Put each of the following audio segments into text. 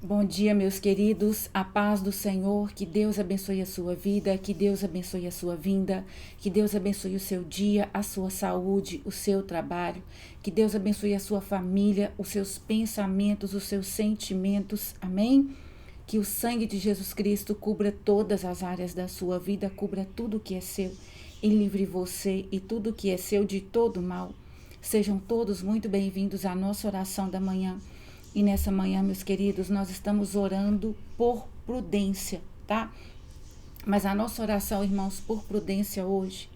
Bom dia, meus queridos. A paz do Senhor. Que Deus abençoe a sua vida, que Deus abençoe a sua vinda, que Deus abençoe o seu dia, a sua saúde, o seu trabalho, que Deus abençoe a sua família, os seus pensamentos, os seus sentimentos. Amém? Que o sangue de Jesus Cristo cubra todas as áreas da sua vida, cubra tudo que é seu e livre você e tudo que é seu de todo mal. Sejam todos muito bem-vindos à nossa oração da manhã. E nessa manhã, meus queridos, nós estamos orando por prudência, tá? Mas a nossa oração, irmãos, por prudência hoje,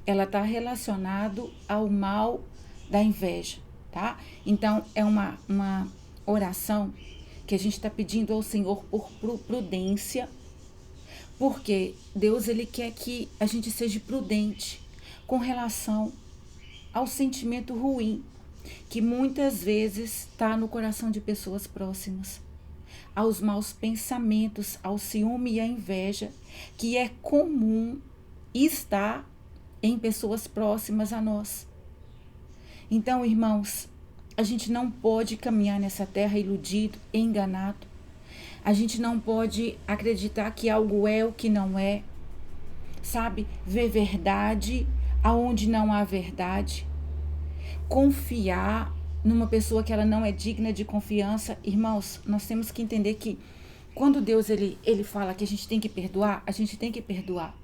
ela está relacionado ao mal da inveja, tá? Então, é uma oração que a gente está pedindo ao Senhor por prudência, porque Deus, ele quer que a gente seja prudente com relação ao sentimento ruim que muitas vezes está no coração de pessoas próximas, aos maus pensamentos, ao ciúme e à inveja, que é comum estar em pessoas próximas a nós. Então, irmãos, a gente não pode caminhar nessa terra iludido, enganado. A gente não pode acreditar que algo é o que não é. Sabe? Ver verdade aonde não há verdade. Confiar numa pessoa que ela não é digna de confiança. Irmãos, nós temos que entender que quando Deus ele fala que a gente tem que perdoar, a gente tem que perdoar.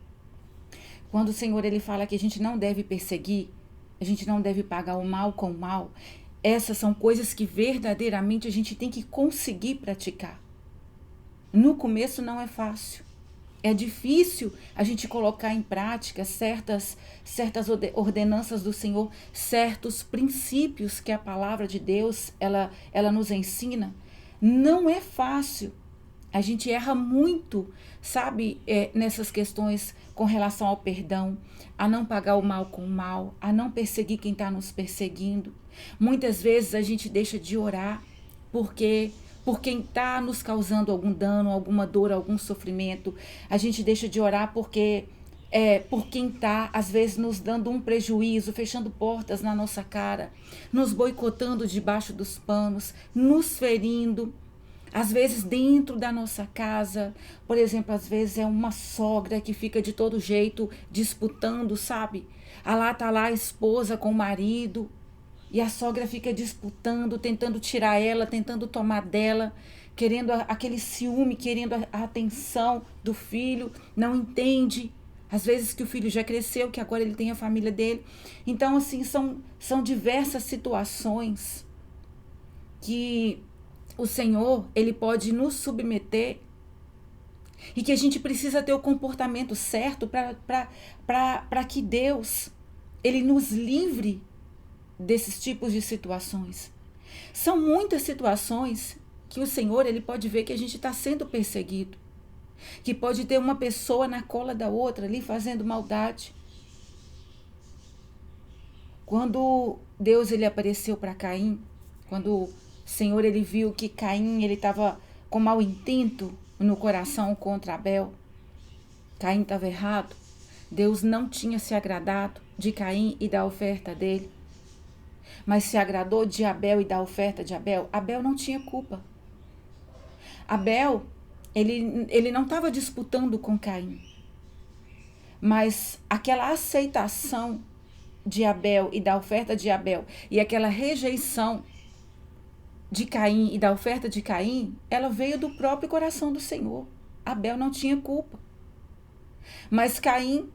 Quando o Senhor ele fala que a gente não deve perseguir, a gente não deve pagar o mal com o mal, essas são coisas que verdadeiramente a gente tem que conseguir praticar. No começo não é fácil. É difícil a gente colocar em prática certas ordenanças do Senhor, certos princípios que a palavra de Deus ela nos ensina. Não é fácil. A gente erra muito, sabe, nessas questões com relação ao perdão, a não pagar o mal com o mal, a não perseguir quem está nos perseguindo. Muitas vezes a gente deixa de orar porque por quem está nos causando algum dano, alguma dor, algum sofrimento. A gente deixa de orar porque por quem está, às vezes, nos dando um prejuízo, fechando portas na nossa cara, nos boicotando debaixo dos panos, nos ferindo. Às vezes dentro da nossa casa, por exemplo, às vezes é uma sogra que fica de todo jeito disputando, sabe? Tá lá a esposa com o marido, e a sogra fica disputando, tentando tirar ela, tentando tomar dela, querendo aquele ciúme, querendo a atenção do filho, não entende. Às vezes que o filho já cresceu, que agora ele tem a família dele. Então, assim, são diversas situações que o Senhor, ele pode nos submeter e que a gente precisa ter o comportamento certo para que Deus, ele nos livre desses tipos de situações. São muitas situações que o Senhor ele pode ver que a gente está sendo perseguido, que pode ter uma pessoa na cola da outra ali fazendo maldade. Quando Deus ele apareceu para Caim, quando o Senhor ele viu que Caim ele estava com mau intento no coração contra Abel, Caim estava errado. Deus não tinha se agradado de Caim e da oferta dele, mas se agradou de Abel e da oferta de Abel. Abel não tinha culpa. Abel, ele não estava disputando com Caim, mas aquela aceitação de Abel e da oferta de Abel e aquela rejeição de Caim e da oferta de Caim, ela veio do próprio coração do Senhor. Abel não tinha culpa. Mas Caim,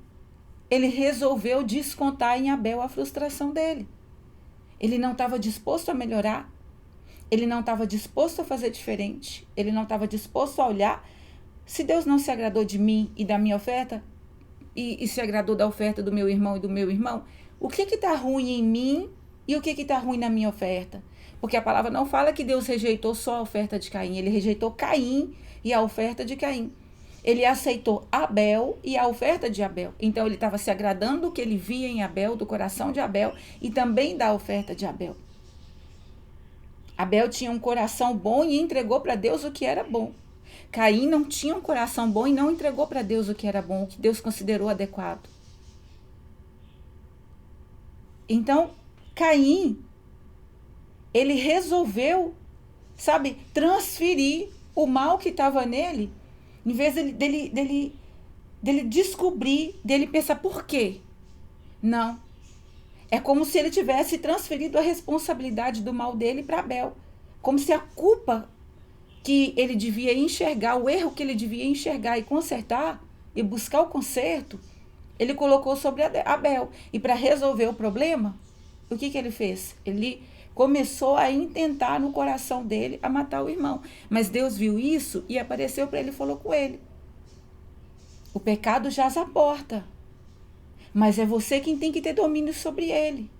ele resolveu descontar em Abel a frustração dele. Ele não estava disposto a melhorar. Ele não estava disposto a fazer diferente. Ele não estava disposto a olhar. Se Deus não se agradou de mim e da minha oferta, e se agradou da oferta do meu irmão e do meu irmão, o que está ruim em mim e o que está ruim na minha oferta? Porque a palavra não fala que Deus rejeitou só a oferta de Caim. Ele rejeitou Caim e a oferta de Caim. Ele aceitou Abel e a oferta de Abel. Então ele estava se agradando do que ele via em Abel, do coração de Abel e também da oferta de Abel. Abel tinha um coração bom e entregou para Deus o que era bom. Caim não tinha um coração bom e não entregou para Deus o que era bom, o que Deus considerou adequado. Então, Caim, ele resolveu, sabe, transferir o mal que estava nele, em vez dele descobrir, dele pensar por quê. Não. É como se ele tivesse transferido a responsabilidade do mal dele para Abel. Como se a culpa que ele devia enxergar, o erro que ele devia enxergar e consertar, e buscar o conserto, ele colocou sobre Abel. E para resolver o problema, o que ele fez? Ele começou a intentar no coração dele a matar o irmão. Mas Deus viu isso e apareceu para ele e falou com ele: o pecado jaz à porta, mas é você quem tem que ter domínio sobre ele.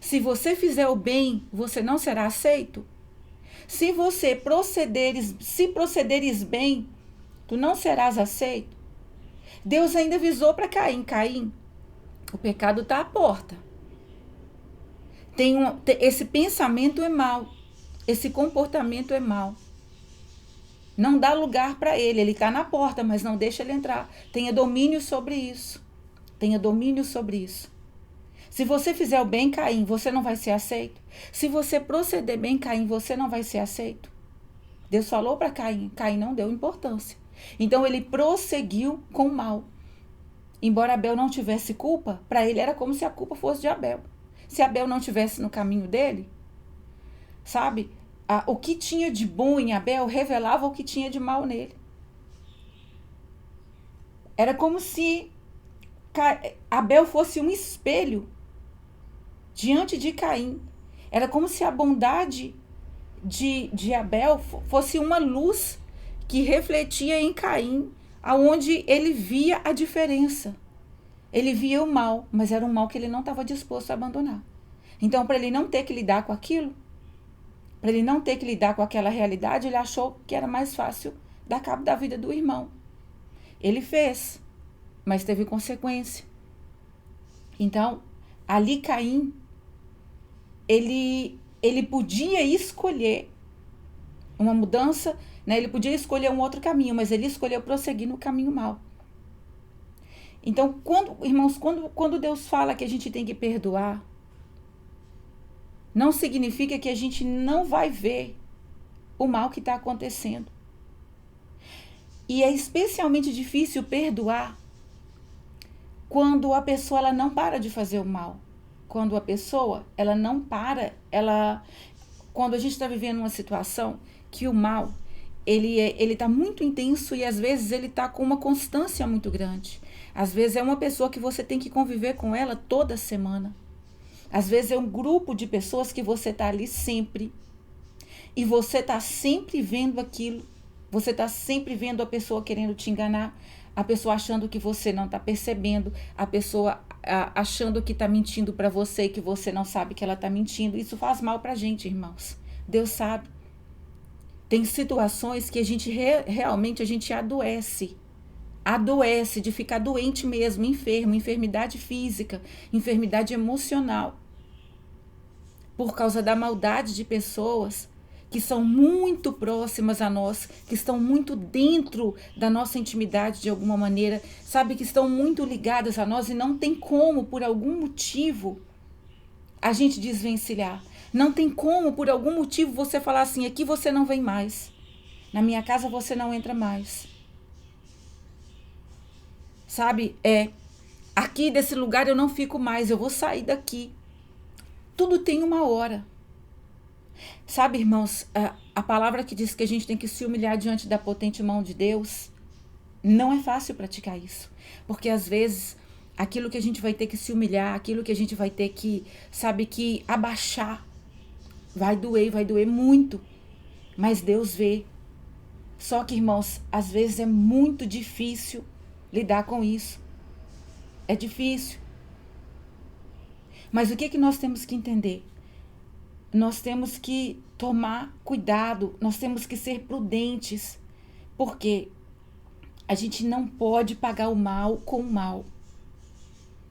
Se você fizer o bem, você não será aceito. Se procederes bem, tu não serás aceito. Deus ainda avisou para Caim: Caim, o pecado está à porta. Esse pensamento é mau, esse comportamento é mau. Não dá lugar para ele está na porta, mas não deixa ele entrar. Tenha domínio sobre isso. Tenha domínio sobre isso. Se você fizer o bem, Caim, você não vai ser aceito. Se você proceder bem, Caim, você não vai ser aceito. Deus falou para Caim, Caim não deu importância. Então ele prosseguiu com o mal. Embora Abel não tivesse culpa, para ele era como se a culpa fosse de Abel. Se Abel não tivesse no caminho dele, sabe? O que tinha de bom em Abel revelava o que tinha de mal nele. Era como se Abel fosse um espelho diante de Caim. Era como se a bondade de Abel fosse uma luz que refletia em Caim, aonde ele via a diferença. Ele via o mal, mas era um mal que ele não estava disposto a abandonar. Então, para ele não ter que lidar com aquilo, para ele não ter que lidar com aquela realidade, ele achou que era mais fácil dar cabo da vida do irmão. Ele fez, mas teve consequência. Então, ali Caim, ele podia escolher uma mudança, né? Ele podia escolher um outro caminho, mas ele escolheu prosseguir no caminho mau. Então, irmãos, quando Deus fala que a gente tem que perdoar, não significa que a gente não vai ver o mal que está acontecendo. E é especialmente difícil perdoar quando a pessoa ela não para de fazer o mal. Quando a pessoa ela não para, quando a gente está vivendo uma situação que o mal ele está muito intenso e às vezes ele está com uma constância muito grande. Às vezes é uma pessoa que você tem que conviver com ela toda semana. Às vezes é um grupo de pessoas que você está ali sempre. E você está sempre vendo aquilo. Você está sempre vendo a pessoa querendo te enganar. A pessoa achando que você não está percebendo. A pessoa achando que está mentindo para você e que você não sabe que ela está mentindo. Isso faz mal para a gente, irmãos. Deus sabe. Tem situações que a gente realmente a gente adoece. Adoece de ficar doente mesmo, enfermo, enfermidade física, enfermidade emocional. Por causa da maldade de pessoas que são muito próximas a nós, que estão muito dentro da nossa intimidade de alguma maneira, sabe, que estão muito ligadas a nós e não tem como, por algum motivo, a gente desvencilhar. Não tem como, por algum motivo, você falar assim, aqui você não vem mais. Na minha casa você não entra mais. Sabe, aqui desse lugar eu não fico mais, eu vou sair daqui. Tudo tem uma hora. Sabe, irmãos, a palavra que diz que a gente tem que se humilhar diante da potente mão de Deus, não é fácil praticar isso. Porque às vezes, aquilo que a gente vai ter que se humilhar, aquilo que a gente vai ter que, sabe, que abaixar, vai doer muito. Mas Deus vê. Só que, irmãos, às vezes é muito difícil lidar com isso. É difícil. Mas o que nós temos que entender? Nós temos que tomar cuidado, nós temos que ser prudentes, porque a gente não pode pagar o mal com o mal,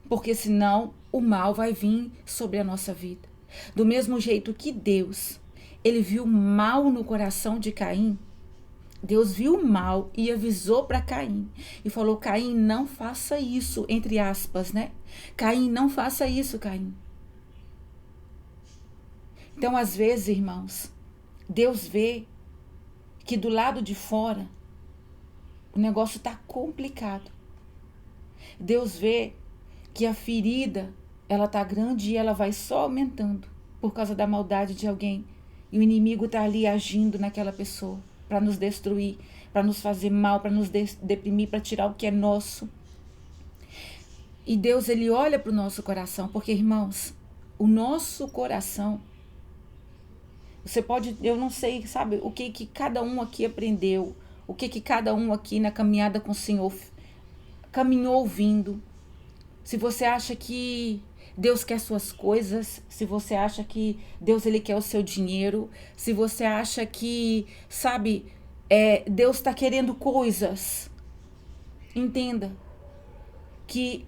porque senão o mal vai vir sobre a nossa vida. Do mesmo jeito que Deus, ele viu mal no coração de Caim, Deus viu o mal e avisou para Caim e falou, Caim, não faça isso, entre aspas, né? Caim, não faça isso, Caim. Então, às vezes, irmãos, Deus vê que do lado de fora o negócio está complicado. Deus vê que a ferida, ela está grande e ela vai só aumentando por causa da maldade de alguém. E o inimigo está ali agindo naquela pessoa para nos destruir, para nos fazer mal, para nos deprimir, para tirar o que é nosso. E Deus, ele olha para o nosso coração, porque, irmãos, o nosso coração, você pode, eu não sei, sabe, o que cada um aqui aprendeu, o que cada um aqui na caminhada com o Senhor caminhou ouvindo. Se você acha que Deus quer suas coisas, se você acha que Deus, ele quer o seu dinheiro, se você acha que, sabe, Deus está querendo coisas, entenda que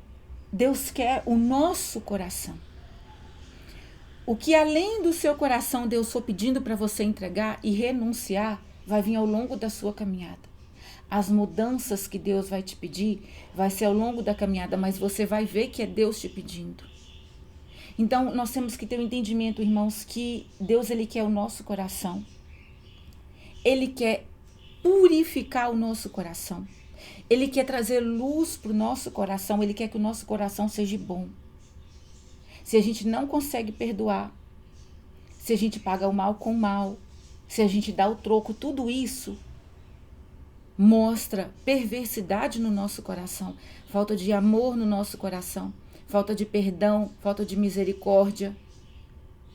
Deus quer o nosso coração. O que além do seu coração Deus for pedindo para você entregar e renunciar, vai vir ao longo da sua caminhada. As mudanças que Deus vai te pedir, vai ser ao longo da caminhada, mas você vai ver que é Deus te pedindo. Então, nós temos que ter um entendimento, irmãos, que Deus, ele quer o nosso coração. Ele quer purificar o nosso coração. Ele quer trazer luz para o nosso coração. Ele quer que o nosso coração seja bom. Se a gente não consegue perdoar, se a gente paga o mal com o mal, se a gente dá o troco, tudo isso mostra perversidade no nosso coração, falta de amor no nosso coração, falta de perdão, falta de misericórdia.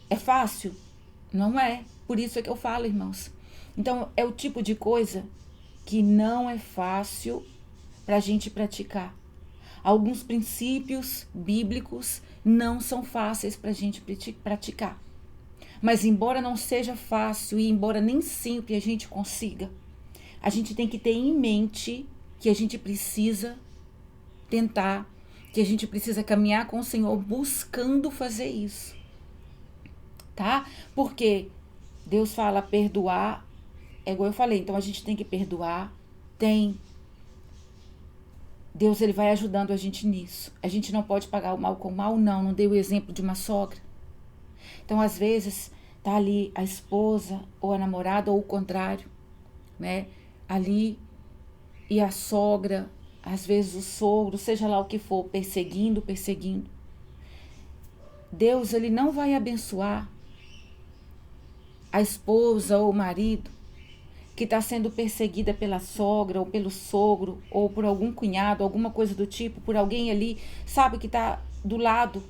É fácil? Não é. Por isso é que eu falo, irmãos. Então, é o tipo de coisa que não é fácil para a gente praticar. Alguns princípios bíblicos não são fáceis para a gente praticar. Mas embora não seja fácil e embora nem sempre a gente consiga, a gente tem que ter em mente que a gente precisa tentar, que a gente precisa caminhar com o Senhor buscando fazer isso. Tá? Porque Deus fala perdoar, é igual eu falei, então a gente tem que perdoar, Deus, ele vai ajudando a gente nisso. A gente não pode pagar o mal com o mal, não dei o exemplo de uma sogra. Então, às vezes, tá ali a esposa, ou a namorada, ou o contrário, né? Ali, e a sogra, às vezes o sogro, seja lá o que for, perseguindo. Deus, ele não vai abençoar a esposa ou o marido que está sendo perseguida pela sogra ou pelo sogro ou por algum cunhado, alguma coisa do tipo, por alguém ali, sabe, que está do lado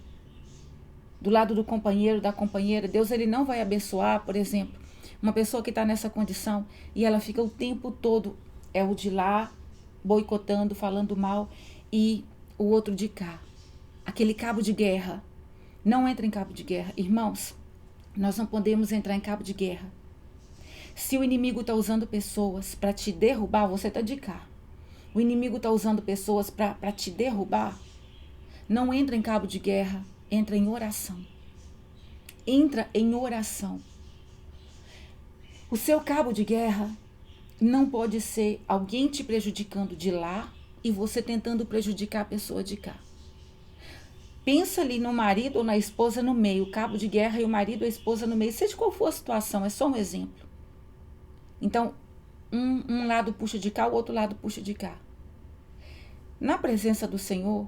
do companheiro, da companheira. Deus, ele não vai abençoar, por exemplo, uma pessoa que está nessa condição e ela fica o tempo todo, o de lá, boicotando, falando mal, e o outro de cá. Aquele cabo de guerra. Não entra em cabo de guerra. Irmãos, nós não podemos entrar em cabo de guerra. Se o inimigo está usando pessoas para te derrubar, você está de cá. O inimigo está usando pessoas para te derrubar. Não entra em cabo de guerra, entra em oração. Entra em oração. O seu cabo de guerra não pode ser alguém te prejudicando de lá e você tentando prejudicar a pessoa de cá. Pensa ali no marido ou na esposa no meio, o cabo de guerra e o marido ou a esposa no meio, seja qual for a situação, é só um exemplo. Então, um lado puxa de cá, o outro lado puxa de cá. Na presença do Senhor,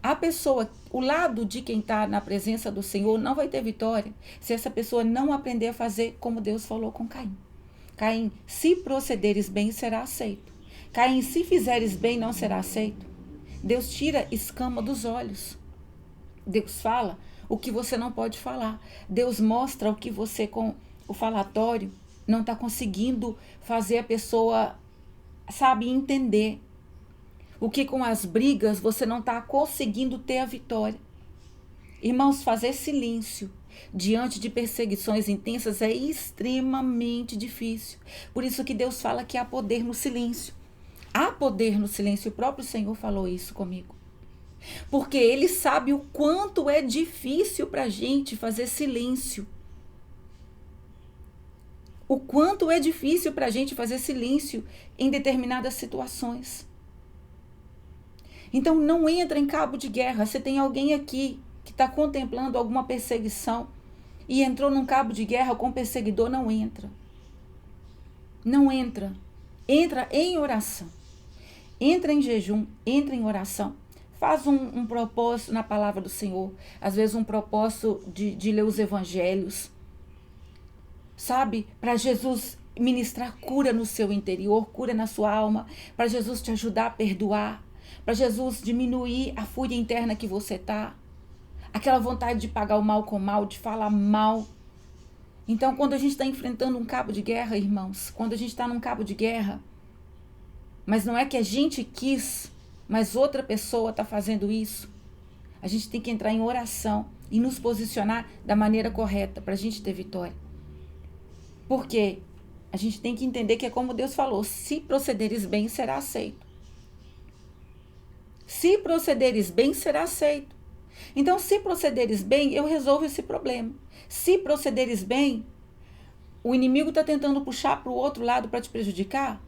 a pessoa, o lado de quem está na presença do Senhor não vai ter vitória se essa pessoa não aprender a fazer como Deus falou com Caim. Caim, se procederes bem, será aceito. Caim, se fizeres bem, não será aceito. Deus tira escama dos olhos. Deus fala o que você não pode falar. Deus mostra o que você, com o falatório, não está conseguindo fazer a pessoa, sabe, entender. O que com as brigas você não está conseguindo ter a vitória. Irmãos, fazer silêncio diante de perseguições intensas é extremamente difícil. Por isso que Deus fala que há poder no silêncio. Há poder no silêncio. O próprio Senhor falou isso comigo. Porque Ele sabe o quanto é difícil para a gente fazer silêncio. O quanto é difícil para a gente fazer silêncio em determinadas situações. Então, não entra em cabo de guerra. Você tem alguém aqui que está contemplando alguma perseguição e entrou num cabo de guerra com o perseguidor, não entra. Não entra. Entra em oração. Entra em jejum, entra em oração. Faz um propósito na palavra do Senhor. Às vezes um propósito de ler os evangelhos. Sabe? Para Jesus ministrar cura no seu interior, cura na sua alma. Para Jesus te ajudar a perdoar. Para Jesus diminuir a fúria interna que você tá. Aquela vontade de pagar o mal com o mal, de falar mal. Então, quando a gente está enfrentando um cabo de guerra, irmãos, quando a gente está num cabo de guerra, mas não é que a gente quis, mas outra pessoa está fazendo isso, a gente tem que entrar em oração e nos posicionar da maneira correta para a gente ter vitória. Porque a gente tem que entender que é como Deus falou, se procederes bem, será aceito. Se procederes bem, será aceito. Então, se procederes bem, eu resolvo esse problema. Se procederes bem, o inimigo está tentando puxar para o outro lado para te prejudicar.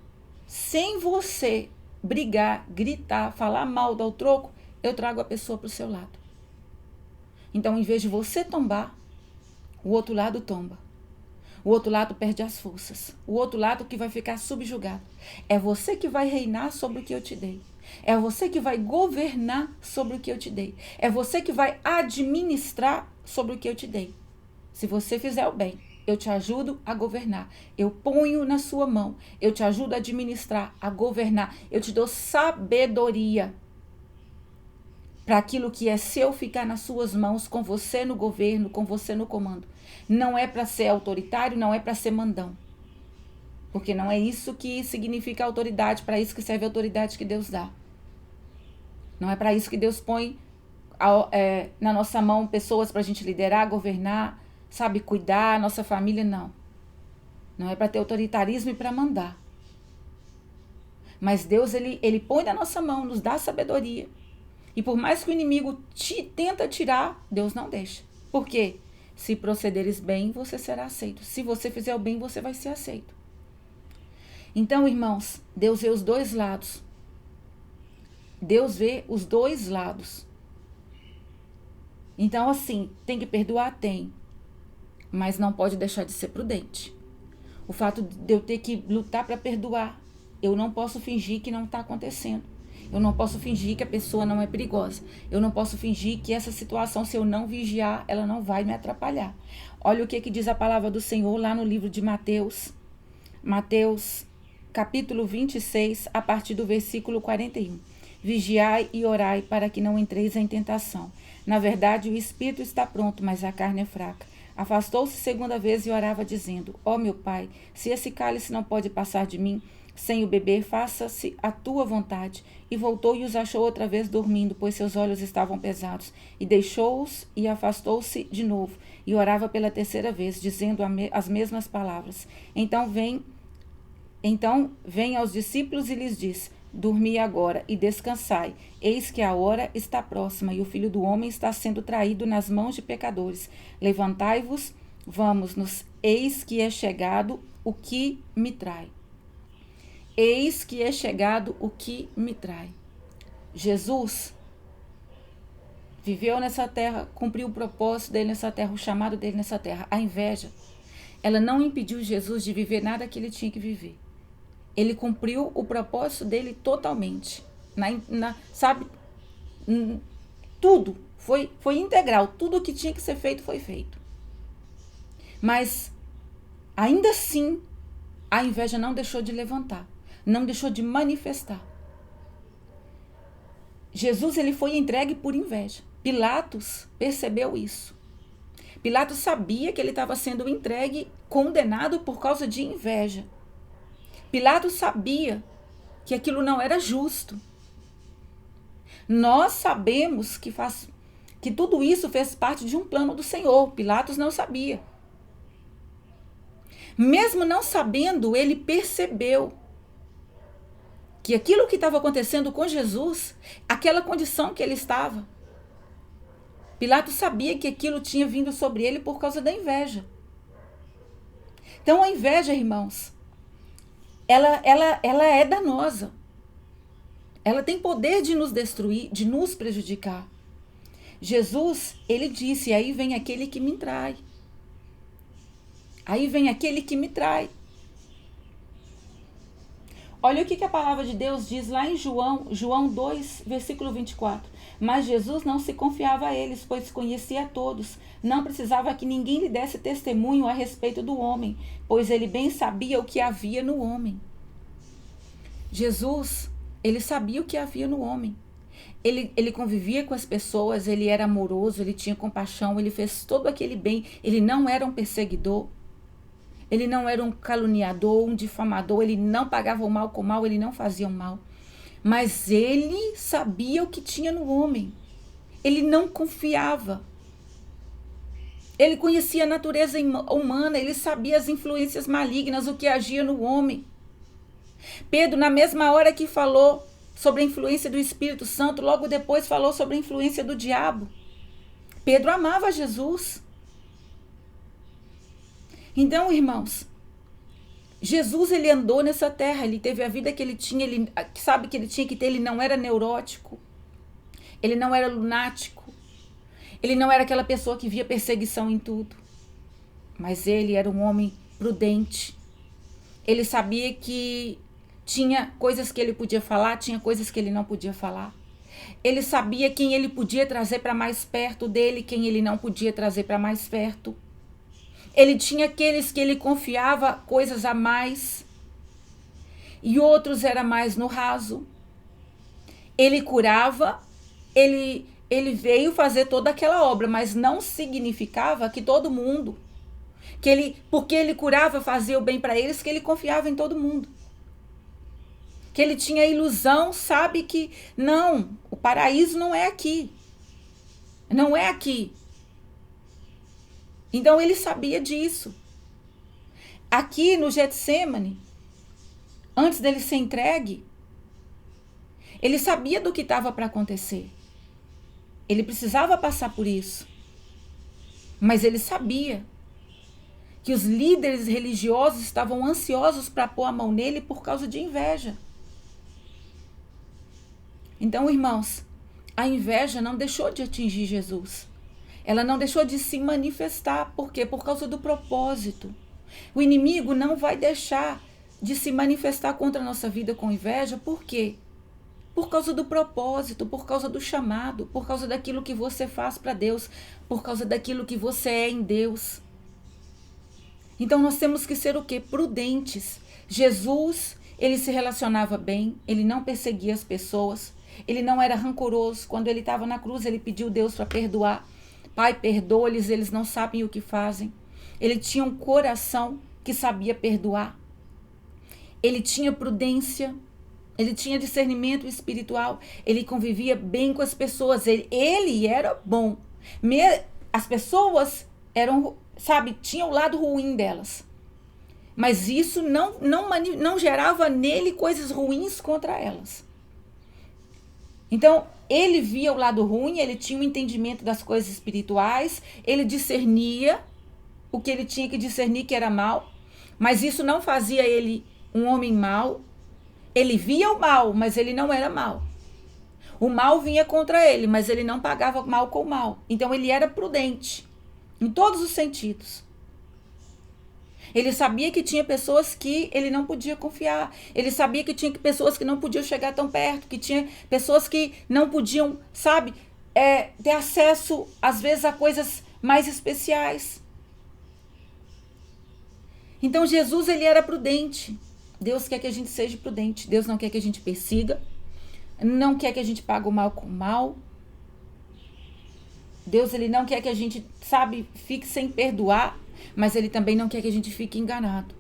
Sem você brigar, gritar, falar mal, dar o troco, eu trago a pessoa para o seu lado. Então, em vez de você tombar, o outro lado tomba. O outro lado perde as forças. O outro lado que vai ficar subjugado. É você que vai reinar sobre o que eu te dei. É você que vai governar sobre o que eu te dei. É você que vai administrar sobre o que eu te dei. Se você fizer o bem, eu te ajudo a governar. Eu ponho na sua mão. Eu te ajudo a administrar, a governar. Eu te dou sabedoria para aquilo que é seu ficar nas suas mãos, com você no governo, com você no comando. Não é para ser autoritário, não é para ser mandão. Porque não é isso que significa autoridade, para isso que serve a autoridade que Deus dá. Não é para isso que Deus põe na nossa mão pessoas para a gente liderar, governar, sabe, cuidar, nossa família, não. Não é para ter autoritarismo e para mandar. Mas Deus, ele põe na nossa mão, nos dá sabedoria. E por mais que o inimigo tenta tirar, Deus não deixa. Por quê? Se procederes bem, você será aceito. Se você fizer o bem, você vai ser aceito. Então, irmãos, Deus vê os dois lados. Deus vê os dois lados. Então, assim, tem que perdoar? Tem. Mas não pode deixar de ser prudente. O fato de eu ter que lutar para perdoar, eu não posso fingir que não está acontecendo. Eu não posso fingir que a pessoa não é perigosa. Eu não posso fingir que essa situação, se eu não vigiar, ela não vai me atrapalhar. Olha o que diz a palavra do Senhor lá no livro de Mateus. Mateus, capítulo 26, a partir do versículo 41. Vigiai e orai para que não entreis em tentação. Na verdade, o espírito está pronto, mas a carne é fraca. Afastou-se segunda vez e orava, dizendo: Ó meu Pai, se esse cálice não pode passar de mim, sem o beber, faça-se a tua vontade. E voltou e os achou outra vez dormindo, pois seus olhos estavam pesados. E deixou-os e afastou-se de novo. E orava pela terceira vez, dizendo as mesmas palavras. Então vem aos discípulos e lhes diz: Dormi agora e descansai. Eis que a hora está próxima e o Filho do Homem está sendo traído nas mãos de pecadores. Levantai-vos, vamos-nos. Eis que é chegado o que me trai. Eis que é chegado o que me trai. Jesus viveu nessa terra, cumpriu o propósito dele nessa terra, o chamado dele nessa terra. A inveja, ela não impediu Jesus de viver nada que ele tinha que viver. Ele cumpriu o propósito dele totalmente. Sabe? Tudo foi integral. Tudo o que tinha que ser feito foi feito. Mas, ainda assim, a inveja não deixou de levantar. Não deixou de manifestar. Jesus, ele foi entregue por inveja. Pilatos percebeu isso. Pilatos sabia que ele estava sendo entregue, condenado por causa de inveja. Pilatos sabia que aquilo não era justo. Nós sabemos que tudo isso fez parte de um plano do Senhor. Pilatos não sabia. Mesmo não sabendo, ele percebeu que aquilo que estava acontecendo com Jesus, aquela condição que ele estava, Pilatos sabia que aquilo tinha vindo sobre ele por causa da inveja. Então a inveja, irmãos, ela é danosa. Ela tem poder de nos destruir, de nos prejudicar. Jesus, ele disse: aí vem aquele que me trai. Aí vem aquele que me trai. Olha o que a palavra de Deus diz lá em João 2, versículo 24. Mas Jesus não se confiava a eles, pois conhecia a todos. Não precisava que ninguém lhe desse testemunho a respeito do homem, pois ele bem sabia o que havia no homem. Jesus, ele sabia o que havia no homem. Ele convivia com as pessoas, ele era amoroso, ele tinha compaixão, ele fez todo aquele bem. Ele não era um perseguidor, ele não era um caluniador, um difamador, ele não pagava o mal com o mal, ele não fazia o mal. Mas ele sabia o que tinha no homem. Ele não confiava. Ele conhecia a natureza humana, ele sabia as influências malignas, o que agia no homem. Pedro, na mesma hora que falou sobre a influência do Espírito Santo, logo depois falou sobre a influência do diabo. Pedro amava Jesus. Então, irmãos, Jesus, ele andou nessa terra, ele teve a vida que ele tinha, ele sabe que ele tinha que ter, ele não era neurótico, ele não era lunático, ele não era aquela pessoa que via perseguição em tudo, mas ele era um homem prudente. Ele sabia que tinha coisas que ele podia falar, tinha coisas que ele não podia falar. Ele sabia quem ele podia trazer para mais perto dele, quem ele não podia trazer para mais perto. Ele tinha aqueles que ele confiava coisas a mais e outros era mais no raso. Ele curava, ele veio fazer toda aquela obra, mas não significava que todo mundo, porque ele curava, fazia o bem para eles, que ele confiava em todo mundo. Que ele tinha a ilusão, sabe que não, o paraíso não é aqui. Não é aqui. Então ele sabia disso. Aqui no Getsêmani, antes dele ser entregue, ele sabia do que estava para acontecer. Ele precisava passar por isso. Mas ele sabia que os líderes religiosos estavam ansiosos para pôr a mão nele por causa de inveja. Então, irmãos, a inveja não deixou de atingir Jesus. Ela não deixou de se manifestar. Por quê? Por causa do propósito. O inimigo não vai deixar de se manifestar contra a nossa vida com inveja. Por quê? Por causa do propósito, por causa do chamado, por causa daquilo que você faz para Deus, por causa daquilo que você é em Deus. Então nós temos que ser o quê? Prudentes. Jesus, ele se relacionava bem, ele não perseguia as pessoas, ele não era rancoroso. Quando ele estava na cruz, ele pediu a Deus para perdoar. Pai, perdoa-lhes, eles não sabem o que fazem. Ele tinha um coração que sabia perdoar. Ele tinha prudência, ele tinha discernimento espiritual, ele convivia bem com as pessoas, ele era bom. As pessoas eram, sabe, tinham o lado ruim delas. Mas isso não gerava nele coisas ruins contra elas. Então, ele via o lado ruim, ele tinha um entendimento das coisas espirituais, ele discernia o que ele tinha que discernir, que era mal, mas isso não fazia ele um homem mau. Ele via o mal, mas ele não era mal. O mal vinha contra ele, mas ele não pagava mal com mal. Então ele era prudente, em todos os sentidos. Ele sabia que tinha pessoas que ele não podia confiar. Ele sabia que tinha pessoas que não podiam chegar tão perto, que tinha pessoas que não podiam, sabe, ter acesso, às vezes, a coisas mais especiais. Então Jesus, ele era prudente. Deus quer que a gente seja prudente. Deus não quer que a gente persiga. Não quer que a gente pague o mal com o mal. Deus, ele não quer que a gente, sabe, fique sem perdoar. Mas ele também não quer que a gente fique enganado.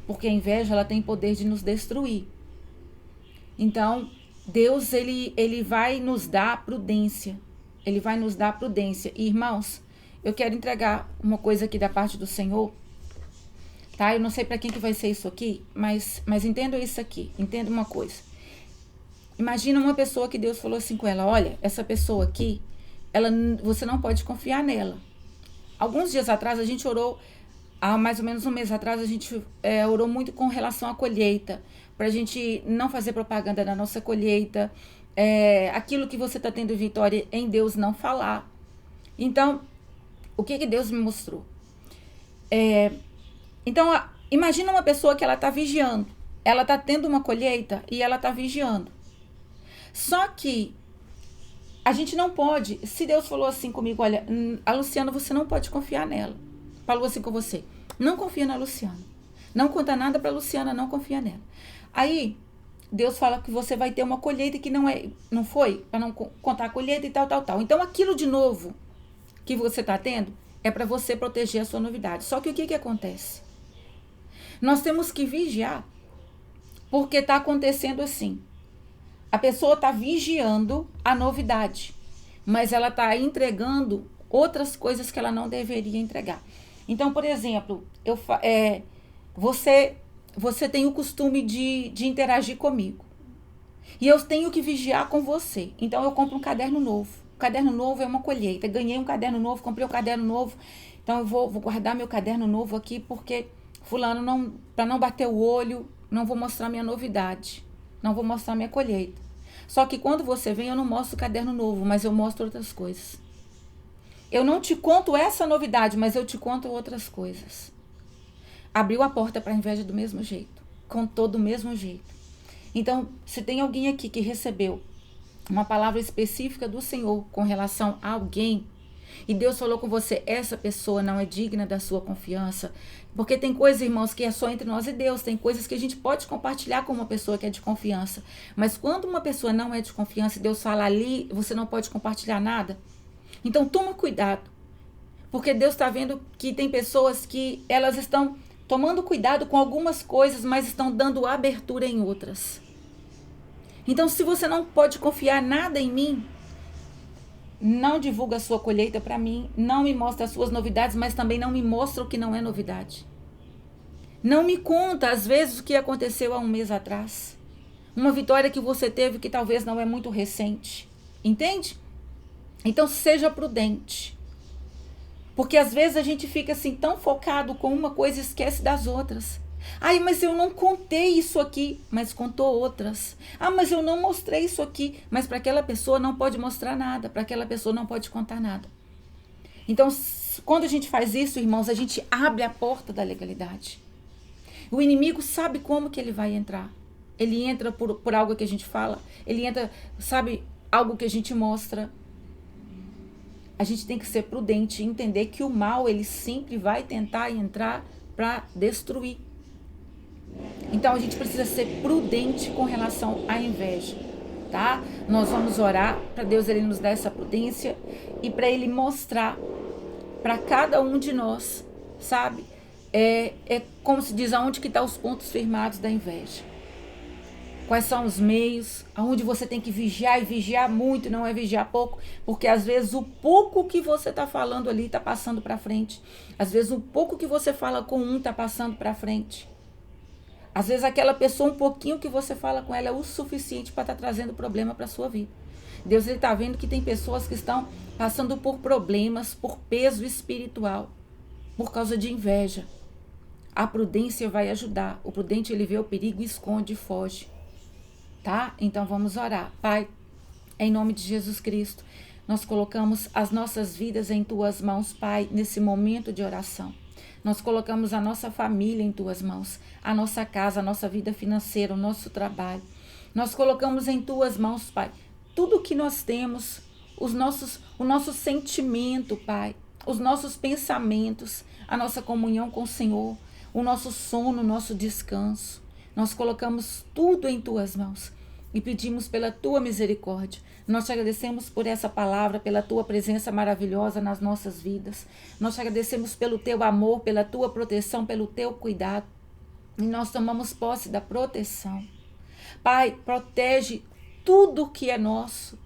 Porque a inveja, ela tem poder de nos destruir. Então, Deus, ele vai nos dar prudência. Ele vai nos dar prudência. E, irmãos, eu quero entregar uma coisa aqui da parte do Senhor. Tá? Eu não sei para quem que vai ser isso aqui, mas entenda isso aqui. Entenda uma coisa. Imagina uma pessoa que Deus falou assim com ela: olha, essa pessoa aqui, você não pode confiar nela. Alguns dias atrás a gente orou, há mais ou menos um mês atrás, a gente orou muito com relação à colheita, para a gente não fazer propaganda da nossa colheita, aquilo que você está tendo vitória em Deus, não falar. Então, o que Deus me mostrou? Então, imagina uma pessoa que ela está vigiando. ela está tendo uma colheita e ela está vigiando. Só que a gente não pode, se Deus falou assim comigo, olha, a Luciana, você não pode confiar nela. Falou assim com você, não confia na Luciana. Não conta nada para a Luciana, não confia nela. Aí, Deus fala que você vai ter uma colheita que não foi, para não contar a colheita e tal. Então, aquilo de novo que você está tendo é para você proteger a sua novidade. Só que o que acontece? Nós temos que vigiar, porque está acontecendo assim. A pessoa está vigiando a novidade, mas ela está entregando outras coisas que ela não deveria entregar. Então, por exemplo, você tem o costume de interagir comigo. E eu tenho que vigiar com você. Então, eu compro um caderno novo. O caderno novo é uma colheita. Ganhei um caderno novo, comprei um caderno novo. Então, eu vou guardar meu caderno novo aqui, porque fulano, para não bater o olho, não vou mostrar minha novidade. Não vou mostrar minha colheita. Só que quando você vem, eu não mostro o caderno novo, mas eu mostro outras coisas. Eu não te conto essa novidade, mas eu te conto outras coisas. Abriu a porta para a inveja do mesmo jeito. Contou do mesmo jeito. Então, se tem alguém aqui que recebeu uma palavra específica do Senhor com relação a alguém, e Deus falou com você, essa pessoa não é digna da sua confiança, porque tem coisas, irmãos, que é só entre nós e Deus, tem coisas que a gente pode compartilhar com uma pessoa que é de confiança, mas quando uma pessoa não é de confiança e Deus fala ali, você não pode compartilhar nada. Então toma cuidado, porque Deus está vendo que tem pessoas que elas estão tomando cuidado com algumas coisas, mas estão dando abertura em outras. Então, se você não pode confiar nada em mim, não divulga a sua colheita para mim, não me mostra as suas novidades, mas também não me mostra o que não é novidade. Não me conta, às vezes, o que aconteceu há um mês atrás. Uma vitória que você teve que talvez não é muito recente. Entende? Então, seja prudente. Porque às vezes a gente fica assim tão focado com uma coisa e esquece das outras. Ai, mas eu não contei isso aqui, mas contou outras. Ah, mas eu não mostrei isso aqui, mas para aquela pessoa não pode mostrar nada, para aquela pessoa não pode contar nada. Então, quando a gente faz isso, irmãos, a gente abre a porta da legalidade. O inimigo sabe como que ele vai entrar. Ele entra por algo que a gente fala, ele entra, sabe, algo que a gente mostra. A gente tem que ser prudente e entender que o mal, ele sempre vai tentar entrar para destruir. Então, a gente precisa ser prudente com relação à inveja, tá? Nós vamos orar para Deus, ele nos dar essa prudência e para ele mostrar para cada um de nós, sabe? Como se diz, aonde que estão os pontos firmados da inveja. Quais são os meios, aonde você tem que vigiar e vigiar muito, não é vigiar pouco, porque às vezes o pouco que você está falando ali está passando para frente. Às vezes o pouco que você fala com um está passando para frente. Às vezes aquela pessoa, um pouquinho que você fala com ela é o suficiente para estar trazendo problema para a sua vida. Deus está vendo que tem pessoas que estão passando por problemas, por peso espiritual, por causa de inveja. A prudência vai ajudar. O prudente, ele vê o perigo, esconde e foge. Tá? Então vamos orar. Pai, em nome de Jesus Cristo, nós colocamos as nossas vidas em tuas mãos, Pai, nesse momento de oração. Nós colocamos a nossa família em tuas mãos, a nossa casa, a nossa vida financeira, o nosso trabalho. Nós colocamos em tuas mãos, Pai, tudo que nós temos, o nosso sentimento, Pai, os nossos pensamentos, a nossa comunhão com o Senhor, o nosso sono, o nosso descanso. Nós colocamos tudo em tuas mãos e pedimos pela tua misericórdia. Nós te agradecemos por essa palavra, pela tua presença maravilhosa nas nossas vidas. Nós te agradecemos pelo teu amor, pela tua proteção, pelo teu cuidado. E nós tomamos posse da proteção. Pai, protege tudo que é nosso.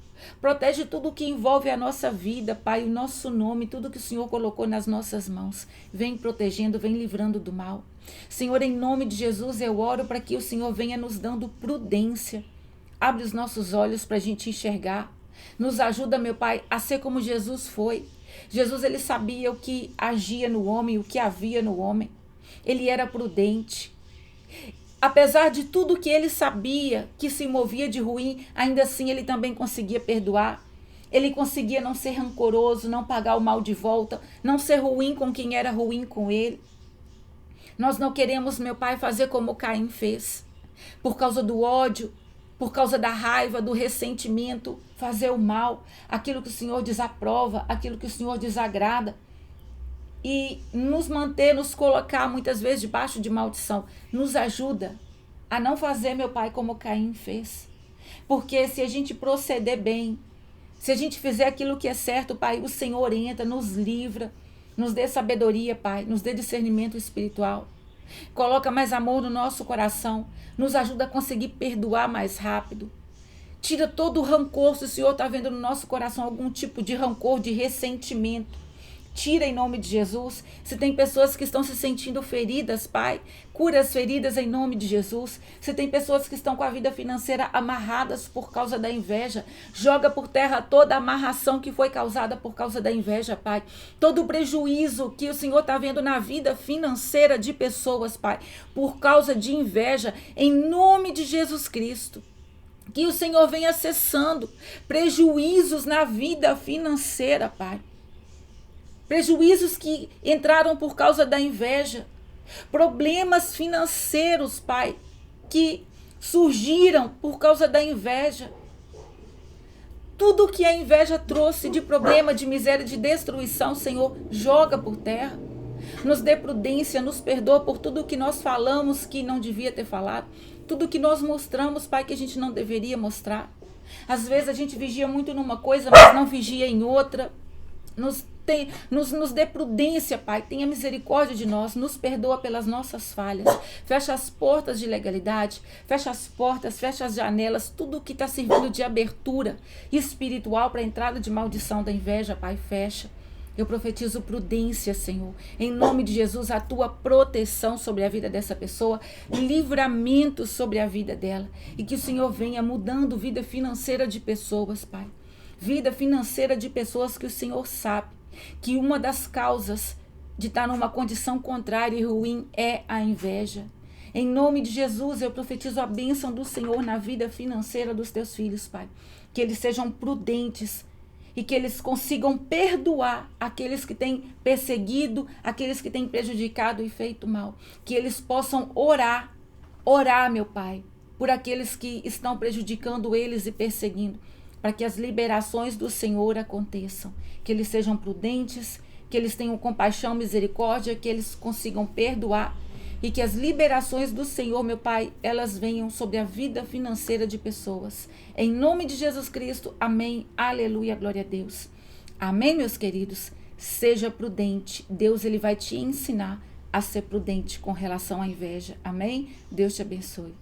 Protege tudo que envolve a nossa vida, Pai, o nosso nome, tudo que o Senhor colocou nas nossas mãos. Vem protegendo, vem livrando do mal. Senhor, em nome de Jesus, eu oro para que o Senhor venha nos dando prudência. Abre os nossos olhos para a gente enxergar. Nos ajuda, meu Pai, a ser como Jesus foi. Jesus, ele sabia o que agia no homem, o que havia no homem. Ele era prudente. Apesar de tudo que ele sabia que se movia de ruim, ainda assim ele também conseguia perdoar. Ele conseguia não ser rancoroso, não pagar o mal de volta, não ser ruim com quem era ruim com ele. Nós não queremos, meu Pai, fazer como Caim fez. por causa do ódio, por causa da raiva, do ressentimento, fazer o mal, aquilo que o Senhor desaprova, aquilo que o Senhor desagrada, e nos manter, nos colocar muitas vezes debaixo de maldição. Nos ajuda a não fazer, meu Pai, como Caim fez. Porque se a gente proceder bem, se a gente fizer aquilo que é certo, Pai, o Senhor entra, nos livra, nos dê sabedoria, Pai, nos dê discernimento espiritual. Coloca mais amor no nosso coração, nos ajuda a conseguir perdoar mais rápido. Tira todo o rancor, se o Senhor está vendo no nosso coração algum tipo de rancor, de ressentimento. Tira em nome de Jesus. Se tem pessoas que estão se sentindo feridas, Pai, cura as feridas em nome de Jesus. Se tem pessoas que estão com a vida financeira amarradas por causa da inveja, joga por terra toda a amarração que foi causada por causa da inveja, Pai. Todo o prejuízo que o Senhor está vendo na vida financeira de pessoas, Pai, por causa de inveja, em nome de Jesus Cristo. Que o Senhor venha cessando prejuízos na vida financeira, Pai. Prejuízos que entraram por causa da inveja. Problemas financeiros, Pai, que surgiram por causa da inveja. Tudo que a inveja trouxe de problema, de miséria, de destruição, Senhor, joga por terra. Nos dê prudência, nos perdoa por tudo que nós falamos que não devia ter falado. Tudo que nós mostramos, Pai, que a gente não deveria mostrar. Às vezes a gente vigia muito numa coisa, mas não vigia em outra. Nos dê prudência, Pai, tenha misericórdia de nós, nos perdoa pelas nossas falhas, fecha as portas de legalidade, fecha as portas, fecha as janelas, tudo que está servindo de abertura espiritual para a entrada de maldição da inveja, Pai, fecha. Eu profetizo prudência, Senhor, em nome de Jesus, a tua proteção sobre a vida dessa pessoa, livramento sobre a vida dela, e que o Senhor venha mudando vida financeira de pessoas, Pai. Vida financeira de pessoas que o Senhor sabe que uma das causas de estar numa condição contrária e ruim é a inveja. Em nome de Jesus, eu profetizo a bênção do Senhor na vida financeira dos teus filhos, Pai. Que eles sejam prudentes e que eles consigam perdoar aqueles que têm perseguido, aqueles que têm prejudicado e feito mal. Que eles possam orar, meu Pai, por aqueles que estão prejudicando eles e perseguindo, para que as liberações do Senhor aconteçam, que eles sejam prudentes, que eles tenham compaixão, misericórdia, que eles consigam perdoar e que as liberações do Senhor, meu Pai, elas venham sobre a vida financeira de pessoas. Em nome de Jesus Cristo, amém, aleluia, glória a Deus. Amém, meus queridos? Seja prudente, Deus ele vai te ensinar a ser prudente com relação à inveja, amém? Deus te abençoe.